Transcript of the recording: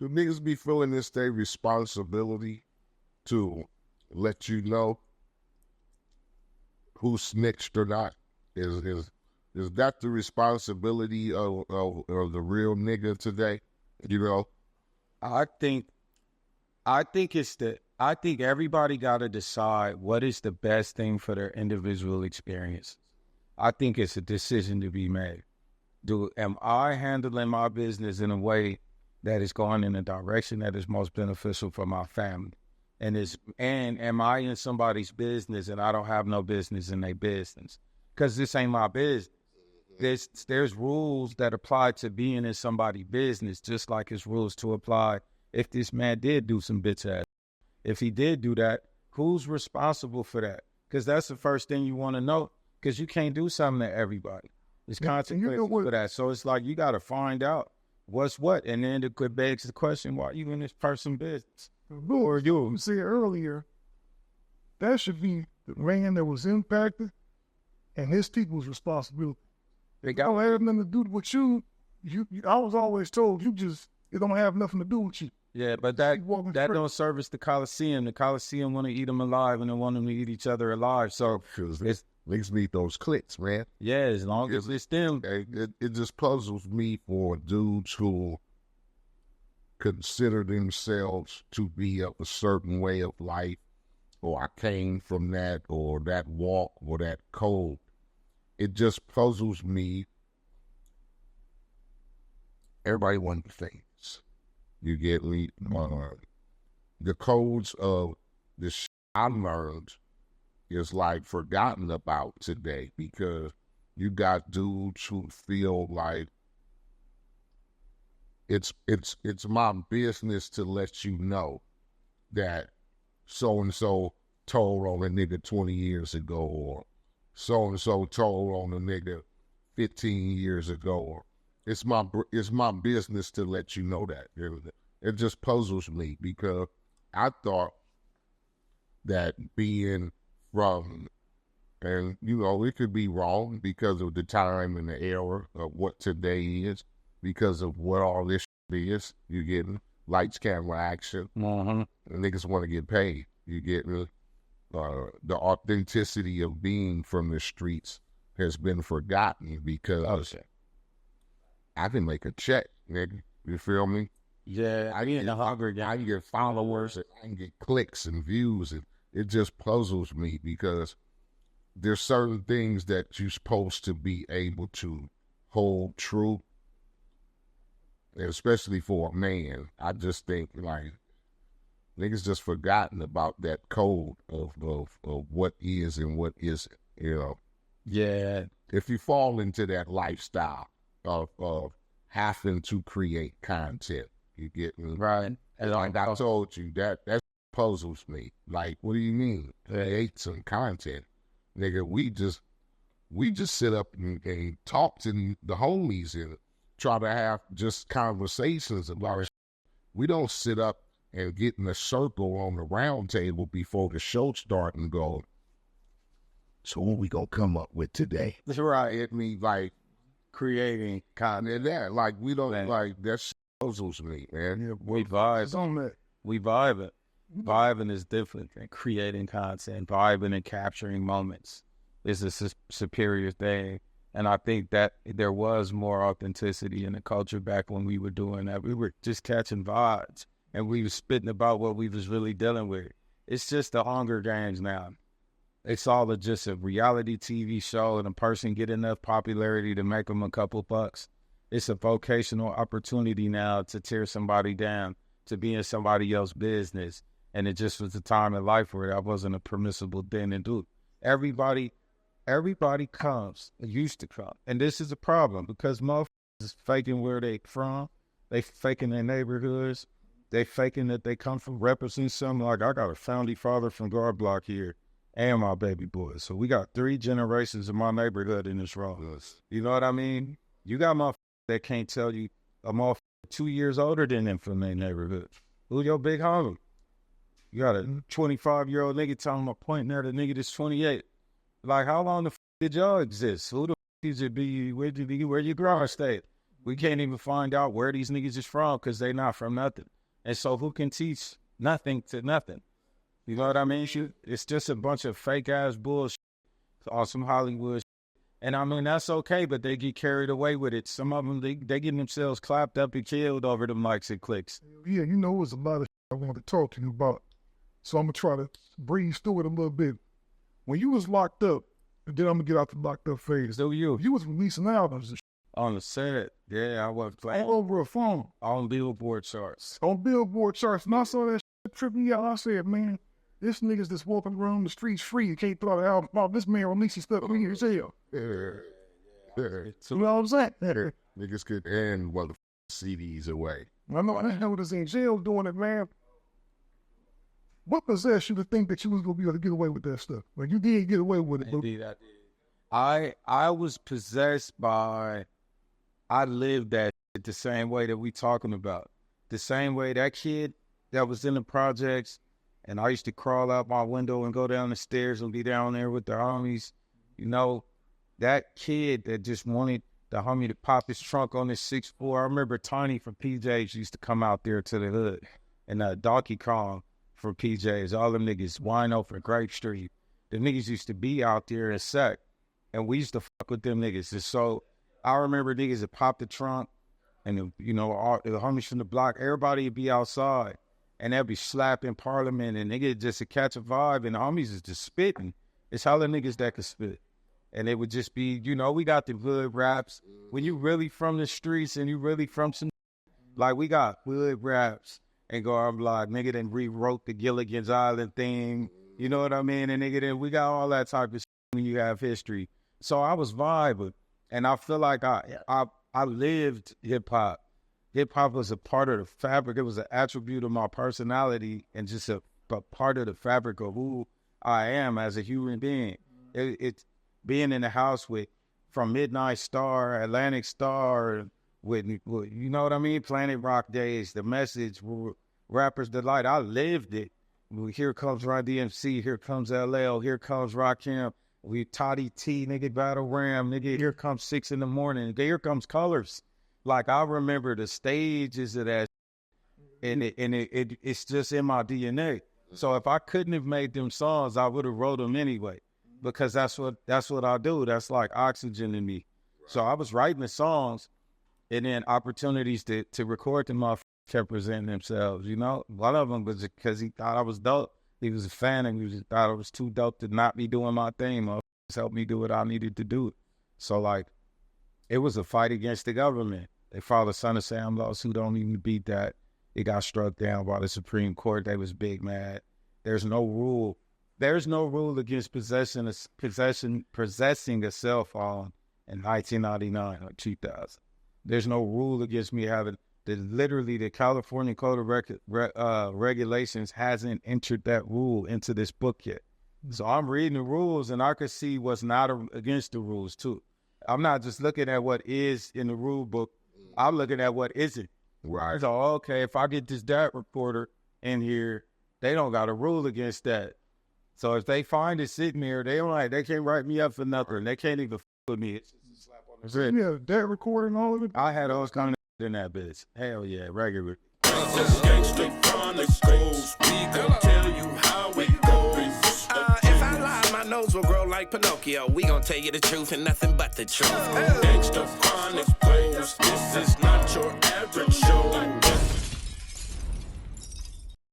Do niggas be feeling this their responsibility to let you know who snitched or not? Is that the responsibility of the real nigga today? You know? I think everybody got to decide what is the best thing for their individual experience. I think it's a decision to be made. Am I handling my business in a way that is going in a direction that is most beneficial for my family? And am I in somebody's business and I don't have no business in their business? Because this ain't my business. There's rules that apply to being in somebody's business, just like it's rules to apply if this man did do some bitch ass. If he did do that, who's responsible for that? Because that's the first thing you want to know, because you can't do something to everybody. There's consequences for that. So it's like you got to find out what's what. And then it begs the question, why are you in this person's business? Who are you? You said earlier, that should be the man that was impacted and his people's responsibility. It don't have nothing to do with you. I was always told it don't have nothing to do with you. Yeah, but that don't service the Coliseum. The Coliseum want to eat them alive, and they want them to eat each other alive. So niggas need those clicks, man. Yeah, as long as it's them. It just puzzles me for dudes who consider themselves to be of a certain way of life, or I came from that, or that walk, or that code. It just puzzles me. Everybody wants things. You get me? The codes of the shit I learned is like forgotten about today, because you got dudes who feel like it's my business to let you know that so-and-so told on a nigga 20 years ago, or so-and-so told on a nigga 15 years ago. Or it's my business to let you know that. It just puzzles me, because I thought that being from, and it could be wrong because of the time and the era of what today is, because of what all this shit is. You getting lights, camera, action. And niggas want to get paid. You get me? The authenticity of being from the streets has been forgotten, because I can make a check, nigga. You feel me? Yeah, I can get followers, and I can get clicks and views, and it just puzzles me, because there's certain things that you're supposed to be able to hold true, and especially for a man. I just think like niggas just forgotten about that code of what is and what isn't. Yeah. If you fall into that lifestyle of having to create content, you get me? Right. And like I told you, that puzzles me. Like, what do you mean? Create some content. Nigga, we just sit up and talk to the homies and try to have just conversations about it. We don't sit up and get in a circle on the round table before the show start and go, so what we gonna come up with today? That's right. It means like creating content. That like we don't like that shit puzzles me, man. Yeah, we vibe. We vibe it. Vibing is different than creating content. Vibing and capturing moments is a superior thing. And I think that there was more authenticity in the culture back when we were doing that. We were just catching vibes, and we were spitting about what we was really dealing with. It's just the Hunger Games now. It's all just a reality TV show, and a person get enough popularity to make them a couple bucks. It's a vocational opportunity now to tear somebody down, to be in somebody else's business. And it just was a time in life where that wasn't a permissible thing to do. Everybody comes, used to come. And this is a problem, because motherfuckers is faking where they from. They faking their neighborhoods. They faking that they come from representing something. Like, I got a founding father from Guard Block here and my baby boys. So we got 3 generations of my neighborhood in this room. Yes. You know what I mean? You got motherfuckers that can't tell you a motherfucker 2 years older than them from their neighborhood. Who your big homie? You got a 25-year-old nigga telling my pointing at a nigga that's 28. Like, how long the did y'all exist? Who the is it be? Where you grow stay? We can't even find out where these niggas is from because they not from nothing. And so who can teach nothing to nothing? You know what I mean? It's just a bunch of fake-ass bullshit on some Hollywood shit. And I mean, that's okay, but they get carried away with it. Some of them, they get themselves clapped up and killed over them likes and clicks. Yeah, you know, there's a lot of shit I wanted to talk to you about. So I'm going to try to breeze through it a little bit. When you was locked up, and then I'm going to get out the locked up phase. So you was releasing albums and shit. On the set, yeah, I was playing. All over a phone. On Billboard charts. On Billboard charts. And I saw that shit tripping me out. I said, man, this nigga's just walking around the streets free. You can't throw the album out. This man releasing stuff free as hell. So, you know what I'm saying? Niggas could end CDs away. I know I was in jail doing it, man. What possessed you to think that you was going to be able to get away with that stuff? Well, you did get away with it. Indeed, I did. I was possessed by, I lived that shit the same way that we talking about. The same way that kid that was in the projects, and I used to crawl out my window and go down the stairs and be down there with the homies. You know, that kid that just wanted the homie to pop his trunk on his 6'4". I remember Tiny from PJs used to come out there to the hood, and Donkey Kong from PJs, all them niggas, Wino from Grape Street. The niggas used to be out there in Sec, and we used to fuck with them niggas. And so I remember niggas that popped the trunk, and the homies from the block, everybody would be outside, and they'd be slapping Parliament, and niggas just to catch a vibe, and the homies is just spitting. It's all the niggas that could spit. And it would just be, you know, we got the hood raps. When you really from the streets and you really from some, like we got hood raps. And go, I'm like, nigga then rewrote the Gilligan's Island thing. You know what I mean? And nigga then we got all that type of shit when you have history. So I was vibing. And I feel like I lived hip-hop. Hip-hop was a part of the fabric. It was an attribute of my personality and just a part of the fabric of who I am as a human being. It's being in the house from Midnight Star, Atlantic Star, with, you know what I mean? Planet Rock days, The Message, Rapper's Delight. I lived it. Here comes Run DMC, here comes LL, here comes Rakim, we Toddy T, nigga, Battle Ram, nigga, here comes 6 in the morning, here comes Colors. Like, I remember the stages of that, and it's just in my DNA. So if I couldn't have made them songs, I would have wrote them anyway, because that's what I do. That's like oxygen in me. So I was writing the songs, and then opportunities to record them off kept presenting themselves, you know? One of them was because he thought I was dope. He was a fan, and he just thought I was too dope to not be doing my thing. Motherfuckers helped me do what I needed to do. So, like, it was a fight against the government. They filed a son of Sam lawsuit, don't even beat that. It got struck down by the Supreme Court. They was big mad. There's no rule. There's no rule against possessing a cell phone in 1999 or 2000. There's no rule against me having literally the California Code of Regulations hasn't entered that rule into this book yet. So I'm reading the rules, and I could see what's not against the rules too. I'm not just looking at what is in the rule book. I'm looking at what isn't. Right. So, okay, if I get this DAT recorder in here, they don't got a rule against that. So if they find it sitting there, they can't write me up for nothing. They can't even with me. It's just a slap on the wrist. Yeah, that recording, all of it. I had all kind of in that bitch. Hell yeah, regular. Gangster Chronicles, we gon' tell you how it goes. If I lie, my nose will grow like Pinocchio. We gon' tell you the truth and nothing but the truth. Gangster Chronicles, this is not your average show.